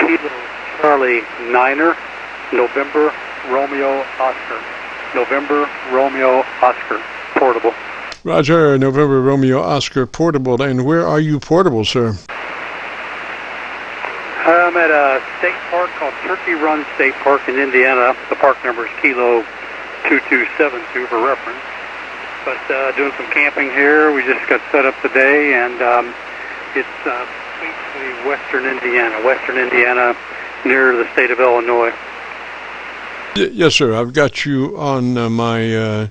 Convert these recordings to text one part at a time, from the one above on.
Kilo Charlie 9er, November Romeo Oscar. November Romeo Oscar, portable. Roger, November Romeo Oscar, portable. And where are you portable, sir? I'm at a state park called Turkey Run State Park in Indiana. The park number is Kilo 2272 for reference. But doing some camping here. We just got set up today, and it's basically western Indiana, near the state of Illinois. Yes, sir. I've got you on my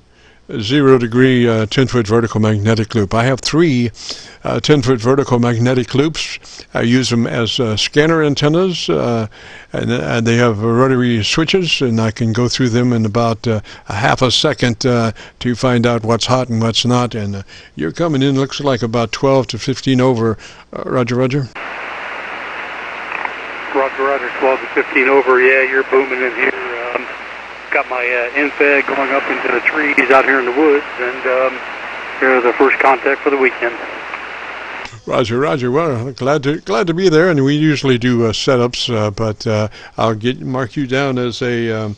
0-degree 10-foot vertical magnetic loop. I have 3 10-foot vertical magnetic loops. I use them as scanner antennas, and they have rotary switches, and I can go through them in about a half a second to find out what's hot and what's not. And you're coming in, looks like about 12 to 15 over. Roger, roger. Roger, 12 to 15 over. Yeah, you're booming in here. Got my infed going up into the trees out here in the woods, and you're the first contact for the weekend. Roger, roger. Well, glad to be there, and we usually do setups, but I'll mark you down as a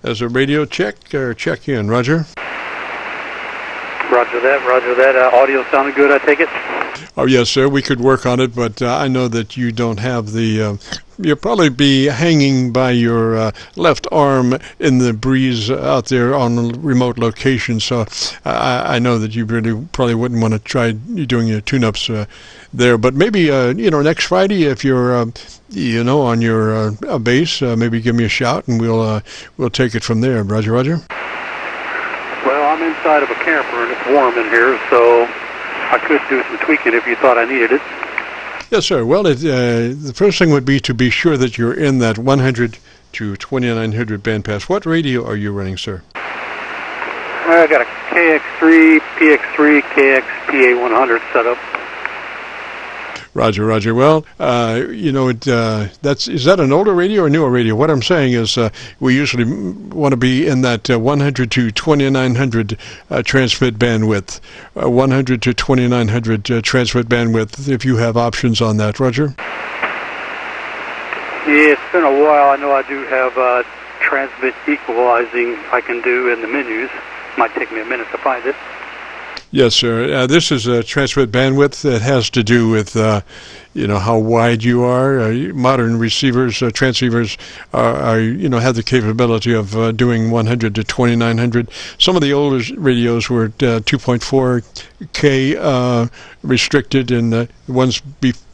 radio check or check in. Roger. Roger that. Audio sounded good, I take it? Oh, yes, sir. We could work on it, but I know that you don't have the... you'll probably be hanging by your left arm in the breeze out there on a remote location, so I know that you really probably wouldn't want to try doing your tune-ups there. But maybe, next Friday, if you're, on your base, maybe give me a shout, and we'll take it from there. Roger, roger. Well, I'm inside of a camper, and it's warm in here, so I could do some tweaking if you thought I needed it. Yes, sir. Well, the first thing would be to be sure that you're in that 100 to 2900 bandpass. What radio are you running, sir? I got a KX-3, PX-3, KX PA100 set up. Roger, roger. Well, is that an older radio or newer radio? What I'm saying is we usually want to be in that 100 to 2900 transmit bandwidth. 100 to 2900 transmit bandwidth, if you have options on that. Roger? Yeah, it's been a while. I know I do have transmit equalizing I can do in the menus. Might take me a minute to find it. Yes, sir. This is a transmit bandwidth that has to do with, how wide you are. Modern receivers, transceivers, have the capability of doing 100 to 2900. Some of the older radios were 2.4K restricted, and the ones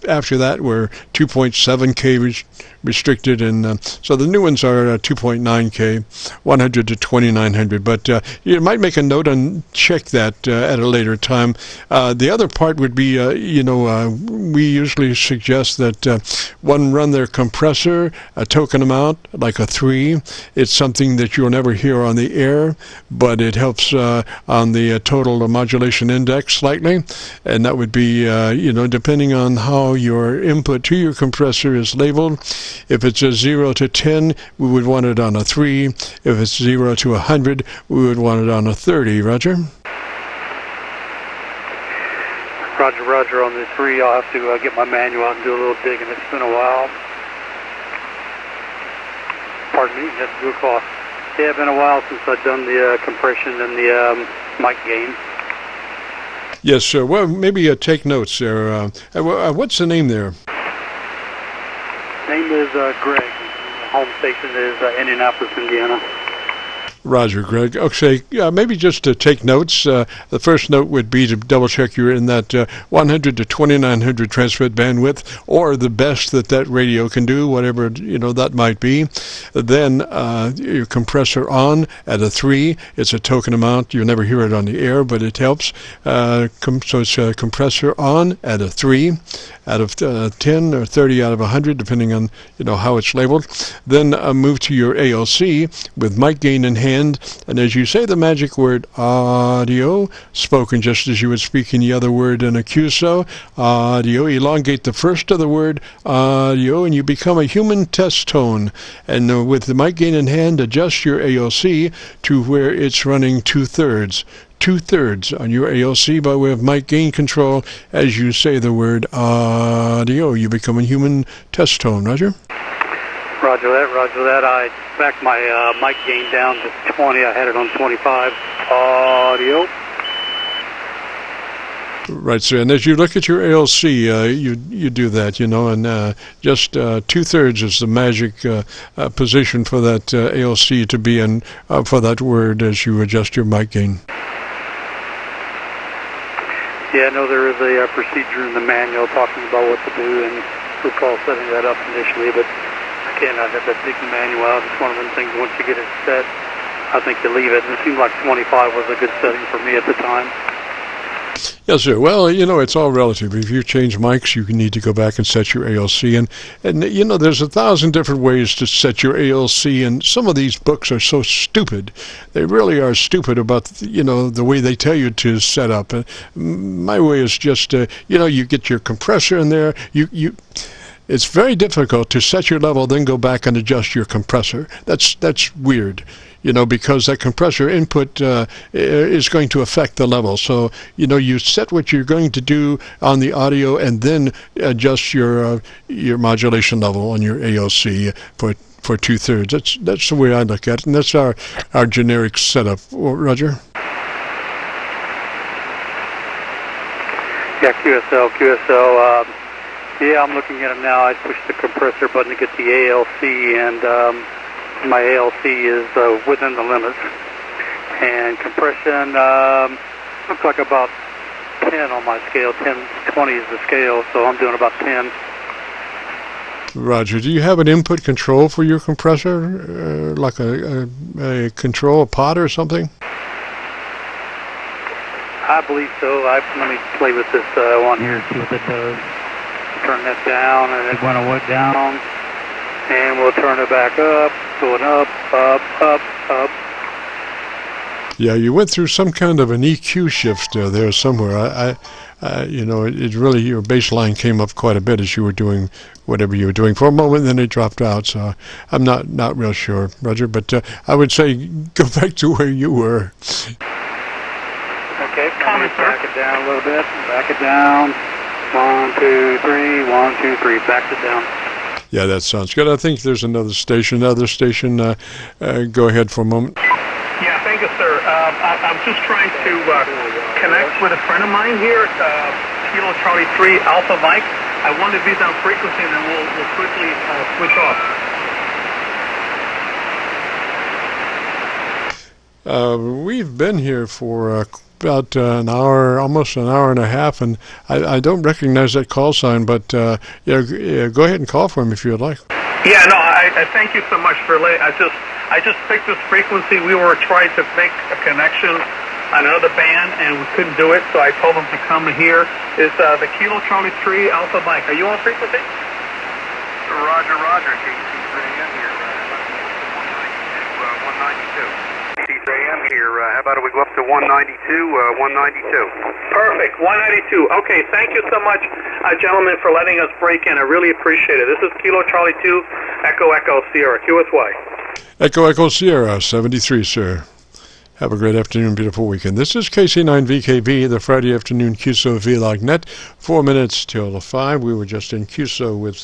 after that were 2.7K restricted, and so the new ones are 2.9K, 100 to 2900. But you might make a note and check that at a later time. The other part would be, we usually suggest that one run their compressor a token amount, like a 3. It's something that you'll never hear on the air, but it helps on the total modulation index slightly, and that would be, depending on how your input to your compressor is labeled. If it's a 0 to 10, we would want it on a 3. If it's 0 to 100, we would want it on a 30. Roger? Roger. On the 3, I'll have to get my manual out and do a little digging. It's been a while. Pardon me, that's a good call. Yeah, it's been a while since I've done the compression and the mic gain. Yes, sir. Well, maybe take notes there. What's the name there? Name is Greg. The home station is Indianapolis, Indiana. Roger, Greg. Okay, maybe just to take notes. The first note would be to double check you're in that 100 to 2900 transmit bandwidth, or the best that radio can do, whatever that might be. Then your compressor on at a 3. It's a token amount. You'll never hear it on the air, but it helps. So it's a compressor on at a 3 out of 10 or 30 out of 100, depending on how it's labeled. Then move to your ALC with mic gain in hand. And as you say the magic word audio, spoken just as you would speak any other word in a QSO, audio, elongate the first of the word audio, and you become a human test tone. And with the mic gain in hand, adjust your ALC to where it's running 2/3. 2/3 on your ALC by way of mic gain control. As you say the word audio, you become a human test tone. Roger? Roger that, roger that. I backed my mic gain down to 20. I had it on 25. Audio. Right, sir. And as you look at your ALC, you do that, and just 2/3 is the magic position for that ALC to be in for that word as you adjust your mic gain. Yeah, I know there is a procedure in the manual talking about what to do, and recall setting that up initially, but again, I had that big manual out. It's one of them things, once you get it set, I think you leave it. And it seemed like 25 was a good setting for me at the time. Yes, sir. Well, it's all relative. If you change mics, you need to go back and set your ALC. And there's 1,000 different ways to set your ALC, and some of these books are so stupid. They really are stupid about, the way they tell you to set up. My way is just, you get your compressor in there. It's very difficult to set your level, then go back and adjust your compressor. That's weird. Because that compressor input is going to affect the level. So, you set what you're going to do on the audio and then adjust your modulation level on your ALC for 2/3. That's the way I look at it, and that's our generic setup. Roger? Yeah, QSL. Yeah, I'm looking at it now. I pushed the compressor button to get the ALC, and my ALC is within the limits. And compression looks like about 10 on my scale. 10-20 is the scale, so I'm doing about 10. Roger. Do you have an input control for your compressor, like a control, a pot or something? I believe so. Let me play with this one here and see what it does. Turn that down, and it went down, and we'll turn it back up, going up, up. Yeah, you went through some kind of an EQ shift there somewhere. It really, your baseline came up quite a bit as you were doing whatever you were doing for a moment, then it dropped out. So I'm not real sure, Roger, but I would say go back to where you were. Okay, back it down a little bit, back it down. 1, 2, 3, 1, 2, 3, back it down. Yeah, that sounds good. I think there's another station. Go ahead for a moment. Yeah, thank you, sir. I'm just trying to connect with a friend of mine here, Kilo Charlie 3 Alpha Mike. I want to be on frequency, and then we'll quickly switch off. We've been here for about an hour, almost an hour and a half, and I don't recognize that call sign, but go ahead and call for him if you would like. Yeah, no, I thank you so much for I just picked this frequency. We were trying to make a connection on another band, and we couldn't do it, so I told them to come here. It's the Kilo Charlie 3 Alpha Mike. Are you on frequency? Roger, KC9 here. 192. KC9 here. How about we go up to 192? 192. Perfect. 192. Okay, thank you so much, gentlemen, for letting us break in. I really appreciate it. This is Kilo Charlie 2, Echo Sierra, QSY. Echo Sierra, 73, sir. Have a great afternoon, beautiful weekend. This is KC9VKV, the Friday afternoon Qso-Vlog net. 4 minutes till 5. We were just in Qso with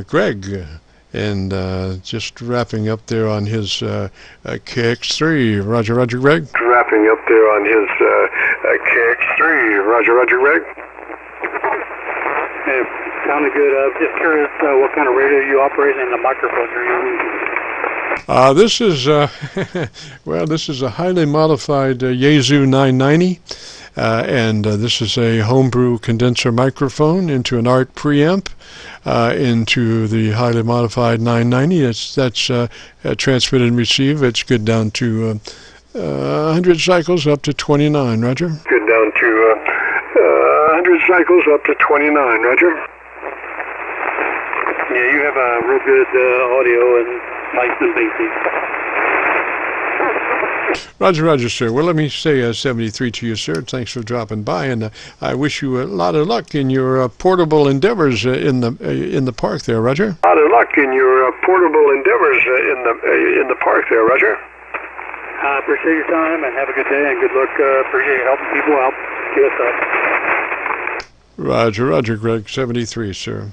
Greg, and just wrapping up there on his KX-3. Roger, Greg. Wrapping up there on his KX-3. Roger, Greg. Hey, sounded good. Just curious what kind of radio you operate and the microphones you're using. This is this is a highly modified Yaesu 990, and this is a homebrew condenser microphone into an ART preamp, into the highly modified 990. That's transmit and receive. It's good down to 100 cycles up to 29. Roger. Good down to 100 cycles up to 29. Roger. Yeah, you have a real good audio and nice and basic. Roger, sir. Well, let me say 73 to you, sir. Thanks for dropping by, and I wish you a lot of luck in your portable endeavors in the park there, Roger. A lot of luck in your portable endeavors in the park there, Roger. I appreciate your time, and have a good day, and good luck. Appreciate helping people out. Give us up. Roger, Greg, 73, sir.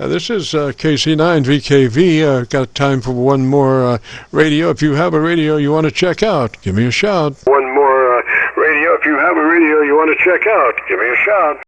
This is KC9VKV. Got time for one more radio. If you have a radio you want to check out, give me a shout. One more radio. If you have a radio you want to check out, give me a shout.